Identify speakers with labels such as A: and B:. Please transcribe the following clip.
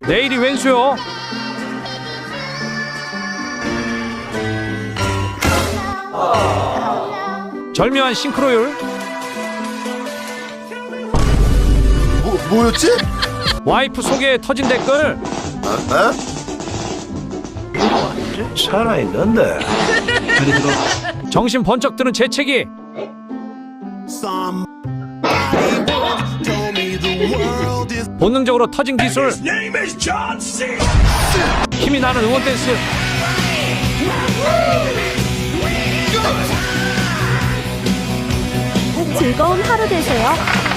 A: 내일이 웬수요? 절묘한 싱크로율.
B: 뭐였지?
A: 와이프 소개에 터진 댓글.
C: 살아있는데.
A: 정신 번쩍 드는 재채기. 본능적으로 터진 기술. 힘이 나는 응원 댄스.
D: 즐거운 하루 되세요.